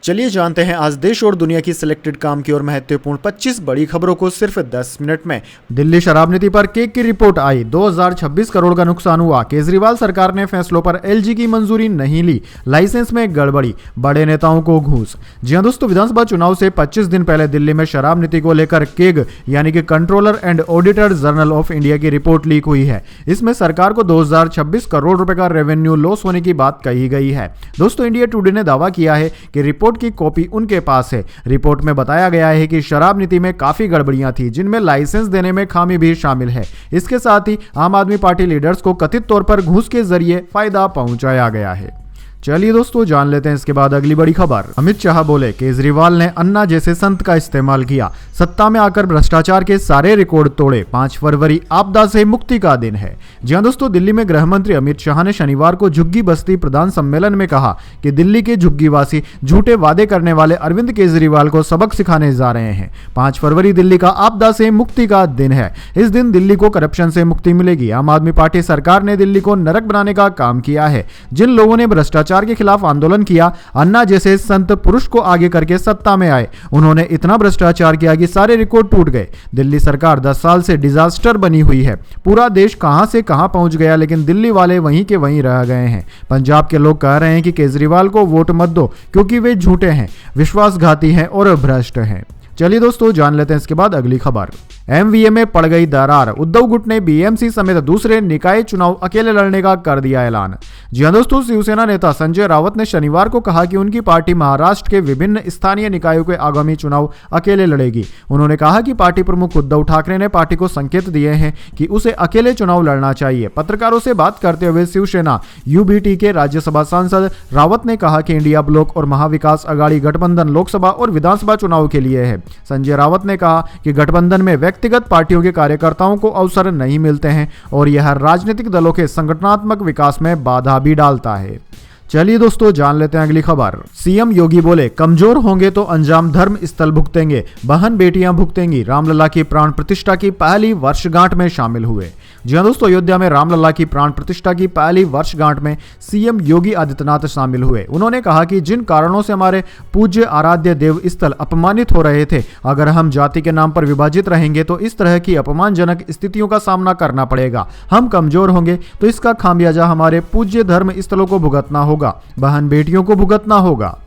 चलिए जानते हैं आज देश और दुनिया की सिलेक्टेड काम की और महत्वपूर्ण 25 बड़ी खबरों को सिर्फ 10 मिनट में। दिल्ली शराब नीति पर केक की रिपोर्ट आई, 2026 करोड़ का नुकसान हुआ। केजरीवाल सरकार ने फैसलों पर एलजी की मंजूरी नहीं ली, लाइसेंस में गड़बड़ी, बड़े नेताओं को घूस। जी हां दोस्तों, विधानसभा चुनाव से 25 दिन पहले दिल्ली में शराब नीति को लेकर केग यानी कि controller and auditor general of India की रिपोर्ट लीक हुई है। इसमें सरकार को 2026 करोड़ रुपए का रेवेन्यू लॉस होने की बात कही गई है। दोस्तों, इंडिया टुडे ने दावा किया है कि रिपोर्ट की कॉपी उनके पास है। रिपोर्ट में बताया गया है कि शराब नीति में काफी गड़बड़ियां थी, जिनमें लाइसेंस देने में खामी भी शामिल है। इसके साथ ही आम आदमी पार्टी लीडर्स को कथित तौर पर घूस के जरिए फायदा पहुंचाया गया है। चलिए दोस्तों, जान लेते हैं इसके बाद अगली बड़ी खबर। अमित शाह बोले, केजरीवाल ने अन्ना जैसे संत का इस्तेमाल किया, सत्ता में आकर भ्रष्टाचार के सारे रिकॉर्ड तोड़े। 5 फरवरी आपदा से मुक्ति का दिन है। जी हां दोस्तों, दिल्ली में गृह मंत्री अमित शाह ने शनिवार को झुग्गी बस्ती प्रधान सम्मेलन में कहा कि दिल्ली के झुग्गीवासी झूठे वादे करने वाले अरविंद केजरीवाल को सबक सिखाने जा रहे हैं। 5 फरवरी दिल्ली का आपदा से मुक्ति का दिन है। इस दिन दिल्ली को करप्शन से मुक्ति मिलेगी। आम आदमी पार्टी सरकार ने दिल्ली को नरक बनाने का काम किया है। जिन लोगों ने भ्रष्टाचार के खिलाफ आंदोलन किया, अन्ना जैसे संत पुरुष को आगे करके सत्ता में आए। उन्होंने इतना भ्रष्टाचार किया कि सारे रिकॉर्ड टूट गए। दिल्ली सरकार 10 साल से डिजास्टर बनी हुई है। पूरा देश कहां से कहां पहुंच गया, लेकिन दिल्ली वाले वहीं के वहीं रह गए हैं। पंजाब के लोग कह रहे हैं कि केजरीवाल को वोट मत दो, क्योंकि वे झूठे हैं, विश्वासघाती हैं और भ्रष्ट हैं। चलिए दोस्तों, जान लेते हैं इसके बाद अगली खबर। एमवीए में पड़ गई दरार, उद्धव गुट ने बीएमसी समेत दूसरे निकाय चुनाव अकेले लड़ने का कर दिया ऐलान। जी हां दोस्तों, शिवसेना नेता संजय रावत ने शनिवार को कहा कि उनकी पार्टी महाराष्ट्र के विभिन्न स्थानीय निकायों के आगामी चुनाव अकेले लड़ेगी। उन्होंने कहा कि पार्टी प्रमुख उद्धव ठाकरे ने पार्टी को संकेत दिए हैं कि उसे अकेले चुनाव लड़ना चाहिए। पत्रकारों से बात करते हुए शिवसेना यूबीटी के राज्यसभा सांसद रावत ने कहा कि इंडिया ब्लॉक और महाविकास अघाड़ी गठबंधन लोकसभा और विधानसभा चुनाव के लिए है। संजय रावत ने कहा कि गठबंधन में व्यक्तिगत पार्टियों के कार्यकर्ताओं को अवसर नहीं मिलते हैं और यह राजनीतिक दलों के संगठनात्मक विकास में बाधा भी डालता है। चलिए दोस्तों, जान लेते हैं अगली खबर। सीएम योगी बोले, कमजोर होंगे तो अंजाम धर्म स्थल भुगतेंगे, बहन बेटियां भुगतेंगी। रामलला की प्राण प्रतिष्ठा की पहली वर्षगांठ में शामिल हुए। जी हां दोस्तों, अयोध्या में रामलला की प्राण प्रतिष्ठा की पहली वर्षगांठ में सीएम योगी आदित्यनाथ शामिल हुए। उन्होंने कहा कि जिन कारणों से हमारे पूज्य आराध्य देव स्थल अपमानित हो रहे थे, अगर हम जाति के नाम पर विभाजित रहेंगे तो इस तरह की अपमानजनक स्थितियों का सामना करना पड़ेगा। हम कमजोर होंगे तो इसका खामियाजा हमारे पूज्य धर्म स्थलों को भुगतना होगा, बहन बेटियों को भुगतना होगा।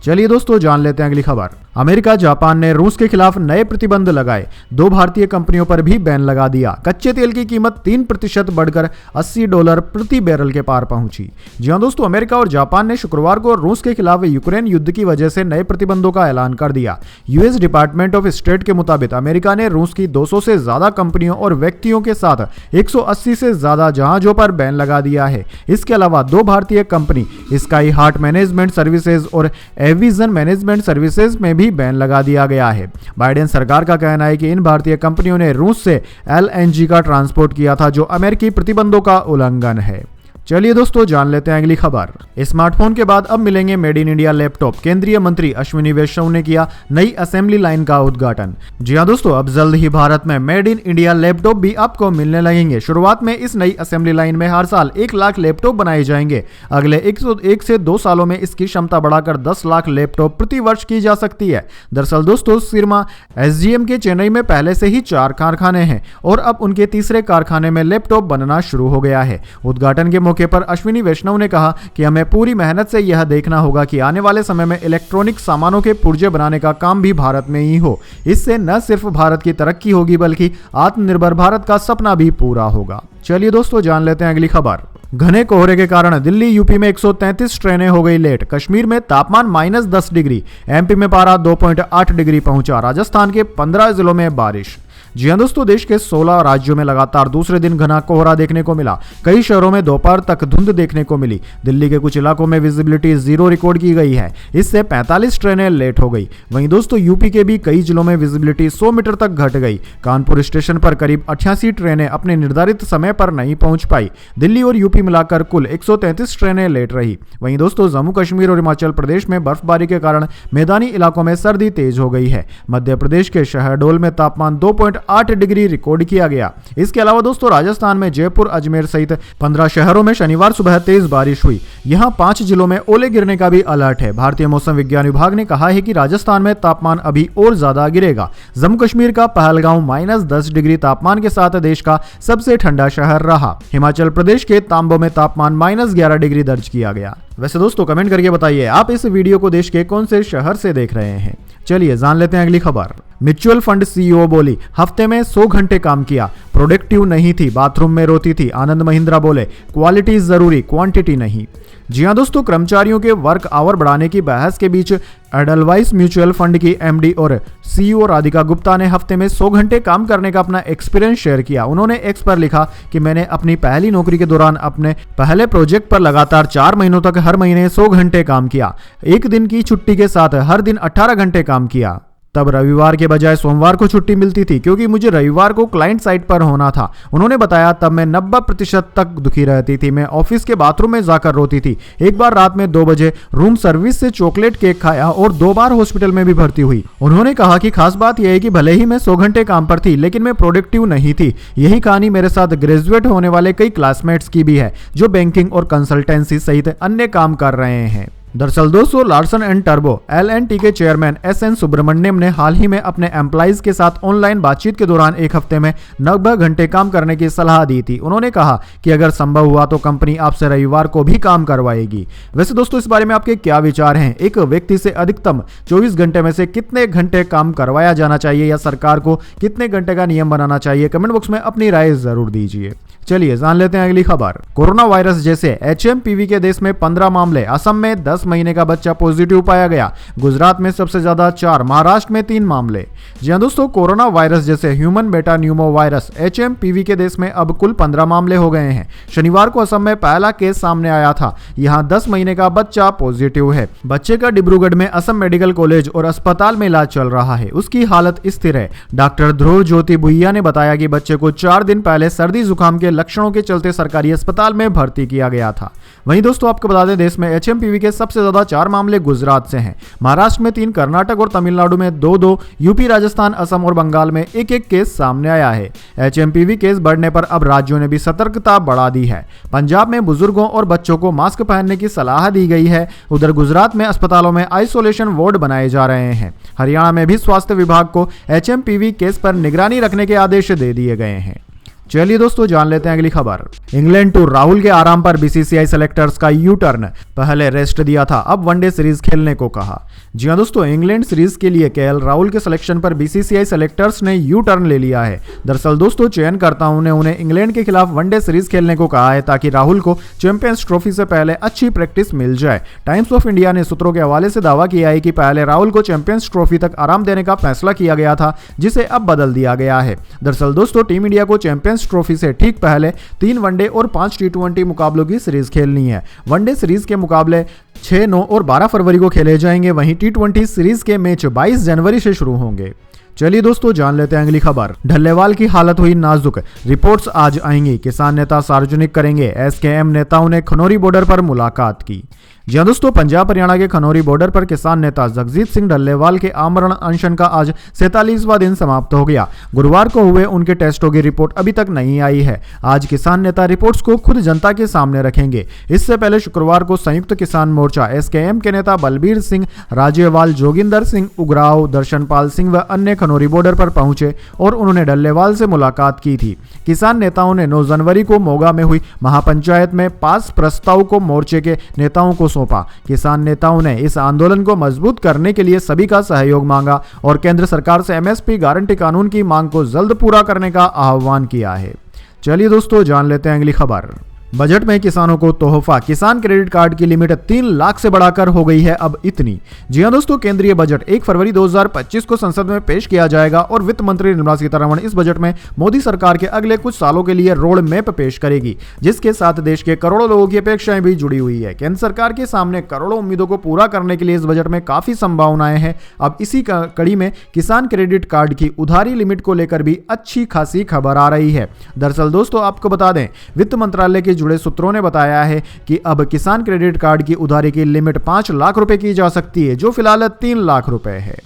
चलिए दोस्तों, जान लेते हैं अगली खबर। अमेरिका जापान ने रूस के खिलाफ नए प्रतिबंध लगाए, 2 भारतीय कंपनियों पर भी बैन लगा दिया। कच्चे तेल की कीमत 3% बढ़कर $80 प्रति बैरल के पार पहुंची। जी हां दोस्तों, अमेरिका और जापान ने शुक्रवार को रूस के खिलाफ यूक्रेन युद्ध की वजह से नए प्रतिबंधों का ऐलान कर दिया। यूएस डिपार्टमेंट ऑफ स्टेट के मुताबिक अमेरिका ने रूस की 200 से ज्यादा कंपनियों और व्यक्तियों के साथ 180 से ज्यादा जहाजों पर बैन लगा दिया है। इसके अलावा 2 भारतीय company sky heart management services और एविजन मैनेजमेंट सर्विसेज में भी बैन लगा दिया गया है। बाइडेन सरकार का कहना है कि इन भारतीय कंपनियों ने रूस से एलएनजी का ट्रांसपोर्ट किया था, जो अमेरिकी प्रतिबंधों का उल्लंघन है। चलिए दोस्तों, जान लेते हैं अगली खबर। स्मार्टफोन के बाद अब मिलेंगे मेड इन इंडिया लैपटॉप। केंद्रीय मंत्री अश्विनी वैष्णव ने किया नई असेंबली लाइन का उद्घाटन। जी हां दोस्तों, अब जल्द ही भारत में मेड इन इंडिया लैपटॉप भी आपको मिलने लगेंगे। शुरुआत में इस नई असेंबली लाइन में हर साल 1 लाख लैपटॉप बनाए जाएंगे। अगले 1 से 2 सालों में इसकी क्षमता बढ़ाकर 10 लाख लैपटॉप प्रति वर्ष की जा सकती है। दरअसल दोस्तों, सिरमा एसजीएम के चेन्नई में पहले से ही 4 कारखाने हैं और अब उनके तीसरे कारखाने में लैपटॉप बनना शुरू हो गया है। उद्घाटन के पर अश्विनी वैष्णव ने कहा कि हमें पूरी मेहनत से यह देखना होगा कि आने वाले समय में इलेक्ट्रॉनिक सामानों के पुर्जे बनाने का काम भी भारत में ही हो। इससे न सिर्फ भारत की तरक्की होगी, बल्कि आत्मनिर्भर भारत का सपना भी पूरा होगा। चलिए दोस्तों, जान लेते हैं अगली खबर। घने कोहरे के कारण दिल्ली यूपी में 133 ट्रेनें हो गई लेट। कश्मीर में तापमान -10 डिग्री, एमपी में पारा 2.8 डिग्री पहुंचा। राजस्थान के 15 जिलों में बारिश। जी हां दोस्तों, देश के 16 राज्यों में लगातार दूसरे दिन घना कोहरा देखने को मिला। कई शहरों में दोपहर तक धुंध देखने को मिली। दिल्ली के कुछ इलाकों में विजिबिलिटी 0 रिकॉर्ड की गई है। इससे 45 ट्रेनें लेट हो गई। वहीं दोस्तों, यूपी के भी कई जिलों में विजिबिलिटी 100 मीटर तक घट गई। कानपुर स्टेशन पर करीब 88 ट्रेनें अपने निर्धारित समय पर नहीं पहुंच पाई। दिल्ली और यूपी मिलाकर कुल 133 ट्रेनें लेट रही। वहीं दोस्तों, जम्मू कश्मीर और हिमाचल प्रदेश में बर्फबारी के कारण मैदानी इलाकों में सर्दी तेज हो गई है। मध्य प्रदेश के शहडोल में तापमान 2.8 30.8 डिग्री रिकॉर्ड किया गया। इसके अलावा दोस्तों राजस्थान में जयपुर, अजमेर सहित 15 शहरों में शनिवार सुबह तेज बारिश हुई। यहाँ 5 जिलों में ओले गिरने का भी अलर्ट है। भारतीय मौसम विज्ञान विभाग ने कहा है कि राजस्थान में तापमान अभी और ज्यादा गिरेगा। जम्मू कश्मीर का पहलगांव -10 डिग्री तापमान के साथ देश का सबसे ठंडा शहर रहा। हिमाचल प्रदेश के तांबो में तापमान -11 डिग्री दर्ज किया गया। वैसे दोस्तों कमेंट करके बताइए आप इस वीडियो को देश के कौन से शहर से देख रहे हैं। चलिए जान लेते हैं अगली खबर। म्यूचुअल फंड सीईओ बोली, हफ्ते में 100 घंटे काम किया, प्रोडक्टिव नहीं थी, बाथरूम में रोती थी। आनंद महिंद्रा बोले, क्वालिटी जरूरी, क्वांटिटी नहीं। जी हां दोस्तों, कर्मचारियों के वर्क आवर बढ़ाने की बहस के बीच एडलवाइस म्यूचुअल फंड की एमडी और सीईओ राधिका गुप्ता ने हफ्ते में 100 घंटे काम करने का अपना एक्सपीरियंस शेयर किया। उन्होंने एक्स पर लिखा कि मैंने अपनी पहली नौकरी के दौरान अपने पहले प्रोजेक्ट पर लगातार 4 महीनों तक हर महीने 100 घंटे काम किया। एक दिन की छुट्टी के साथ हर दिन 18 घंटे काम किया। तब रविवार के बजाय सोमवार को छुट्टी मिलती थी क्योंकि मुझे रविवार को क्लाइंट साइट पर होना था। उन्होंने बताया, तब मैं 90% तक दुखी रहती थी। मैं ऑफिस के बाथरूम में जाकर रोती थी। एक बार रात में 2 बजे रूम सर्विस से चॉकलेट केक खाया और 2 बार हॉस्पिटल में भी भर्ती हुई। उन्होंने कहा कि खास बात यह है कि भले ही मैं 100 घंटे काम पर थी लेकिन मैं प्रोडक्टिव नहीं थी। यही कहानी मेरे साथ ग्रेजुएट होने वाले कई क्लासमेट्स की भी है जो बैंकिंग और कंसल्टेंसी सहित अन्य काम कर रहे हैं। दरअसल दोस्तों लार्सन एंड टर्बो LNT के चेयरमैन SN सुब्रमण्यम ने हाल ही में अपने एम्प्लॉइज के साथ ऑनलाइन बातचीत के दौरान एक हफ्ते में 90 घंटे काम करने की सलाह दी थी। उन्होंने कहा कि अगर संभव हुआ तो कंपनी आपसे रविवार को भी काम करवाएगी। वैसे दोस्तों इस बारे में आपके क्या विचार हैं? एक व्यक्ति से अधिकतम 24 घंटे में से कितने घंटे काम करवाया जाना चाहिए या सरकार को कितने घंटे का नियम बनाना चाहिए? कमेंट बॉक्स में अपनी राय जरूर दीजिए। चलिए जान लेते हैं अगली खबर। कोरोना वायरस जैसे HMPV के देश में 15 मामले, असम में 10 महीने का बच्चा पॉजिटिव पाया गया। गुजरात में सबसे ज्यादा 4, महाराष्ट्र में 3 मामले। जी हां दोस्तों, कोरोना वायरस जैसे ह्यूमन बेटा न्यूमो वायरस HMPV के देश में अब कुल 15 मामले हो गए हैं। शनिवार को असम में पहला केस सामने आया था। यहाँ 10 महीने का बच्चा पॉजिटिव है। बच्चे का डिब्रूगढ़ में असम मेडिकल कॉलेज और अस्पताल में इलाज चल रहा है। उसकी हालत स्थिर है। डॉक्टर ध्रुव ज्योति भुइया ने बताया कि बच्चे को 4 दिन पहले सर्दी जुकाम के लक्षणों के चलते सरकारी अस्पताल में भर्ती किया गया था। वहीं दोस्तों आपको बता दें देश में HMPV के सबसे ज्यादा 4 मामले गुजरात से हैं। महाराष्ट्र में 3, कर्नाटक और तमिलनाडु में 2-2, यूपी, राजस्थान, असम और बंगाल में 1-1 केस सामने आया है। HMPV केस बढ़ने पर अब राज्यों ने भी सतर्कता बढ़ा दी है। पंजाब में बुजुर्गों और बच्चों को मास्क पहनने की सलाह दी गई है। उधर गुजरात में अस्पतालों में आइसोलेशन वार्ड बनाए जा रहे हैं। हरियाणा में भी स्वास्थ्य विभाग को HMPV केस पर निगरानी रखने के आदेश दे दिए गए हैं। चलिए दोस्तों जान लेते हैं अगली खबर। इंग्लैंड टूर, राहुल के आराम पर BCCI सेलेक्टर्स का यू टर्न। पहले रेस्ट दिया था, अब वनडे सीरीज खेलने को कहा। जी हां दोस्तों, इंग्लैंड सीरीज के लिए KL राहुल के सिलेक्शन पर BCCI सेलेक्टर्स ने यू टर्न ले लिया है। दरअसल दोस्तों चयनकर्ताओं ने उन्हें इंग्लैंड के खिलाफ वनडे सीरीज खेलने को कहा है ताकि राहुल को चैंपियंस ट्रॉफी से पहले अच्छी प्रैक्टिस मिल जाए। टाइम्स ऑफ इंडिया ने सूत्रों के हवाले से दावा किया है कि पहले राहुल को चैंपियंस ट्रॉफी तक आराम देने का फैसला किया गया था, जिसे अब बदल दिया गया है। दरअसल दोस्तों टीम इंडिया को चैंपियंस ट्रॉफी से ठीक पहले 3 वनडे और 5 T20 मुकाबलों की सीरीज खेलनी है। वनडे सीरीज के मुकाबले 6, 9 और 12 फरवरी को खेले जाएंगे। वहीं T20 सीरीज के मैच 22 जनवरी से शुरू होंगे। चलिए दोस्तों जान लेते हैं अगली खबर। ढल्लेवाल की हालत हुई नाजुक, रिपोर्ट्स आज आएंगी। किसान नेता सार्वजनिक करेंगे। SKM नेताओं ने खनौरी बॉर्डर पर मुलाकात की। जी हां दोस्तों, पंजाब हरियाणा के खनौरी बॉर्डर पर किसान नेता जगजीत सिंह ढल्लेवाल के आमरण अनशन का आज 47वां दिन समाप्त हो गया। गुरुवार को हुए उनके टेस्टों की रिपोर्ट अभी तक नहीं आई है। आज किसान नेता रिपोर्ट्स को खुद जनता के सामने रखेंगे। इससे पहले शुक्रवार को संयुक्त किसान मोर्चा SKM के नेता बलबीर सिंह राजेवाल, जोगिंदर सिंह उग्राव, दर्शनपाल सिंह व अन्य खनौरी बॉर्डर पर पहुंचे और उन्होंने ढल्लेवाल से मुलाकात की थी। किसान नेताओं ने 9 जनवरी को मोगा में हुई महापंचायत में पास प्रस्ताव को मोर्चे के नेताओं को सौंपा। किसान नेताओं ने इस आंदोलन को मजबूत करने के लिए सभी का सहयोग मांगा और केंद्र सरकार से MSP गारंटी कानून की मांग को जल्द पूरा करने का आह्वान किया है। चलिए दोस्तों जान लेते हैं अगली खबर। बजट में किसानों को तोहफा, किसान क्रेडिट कार्ड की लिमिट 3 लाख से बढ़ाकर हो गई है अब इतनी। जी हां दोस्तों, केंद्रीय बजट 1 फरवरी 2025 को संसद में पेश किया जाएगा और वित्त मंत्री निर्मला सीतारमण इस बजट में मोदी सरकार के अगले कुछ सालों के लिए रोड मैप पेश करेगी, जिसके साथ देश के करोड़ों लोगों की अपेक्षाएं भी जुड़ी हुई है। केंद्र सरकार के सामने करोड़ों उम्मीदों को पूरा करने के लिए इस बजट में काफी संभावनाएं हैं। अब इसी कड़ी में किसान क्रेडिट कार्ड की उधारी लिमिट को लेकर भी अच्छी खासी खबर आ रही है। दरअसल दोस्तों आपको बता दें, वित्त मंत्रालय के जुड़े सूत्रों ने बताया है कि अब किसान क्रेडिट कार्ड की उधारी की लिमिट 5 लाख रुपए की जा सकती है, जो फिलहाल 3 लाख रुपए है।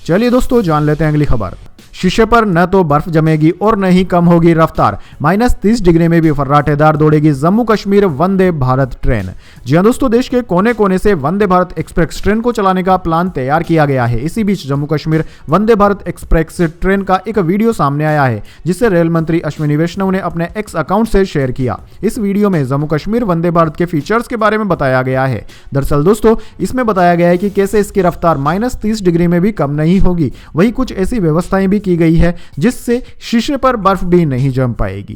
चलिए दोस्तों जान लेते हैं अगली खबर। शीशे पर न तो बर्फ जमेगी और न ही कम होगी रफ्तार। -30 डिग्री में भी फर्राटेदार दौड़ेगी जम्मू कश्मीर वंदे भारत ट्रेन। जी हां दोस्तों, देश के कोने कोने से वंदे भारत एक्सप्रेस ट्रेन को चलाने का प्लान तैयार किया गया है। इसी बीच जम्मू कश्मीर वंदे भारत एक्सप्रेस ट्रेन का एक वीडियो सामने आया है, जिसे रेल मंत्री अश्विनी वैष्णव ने अपने एक्स अकाउंट से शेयर किया। इस वीडियो में जम्मू कश्मीर वंदे भारत के फीचर्स के बारे में बताया गया है। दरअसल दोस्तों, इसमें बताया गया है कि कैसे इसकी रफ्तार -30 डिग्री में भी कम नहीं होगी। वहीं कुछ ऐसी व्यवस्थाएं भी की गई है जिससे शीशे पर बर्फ भी नहीं जम पाएगी।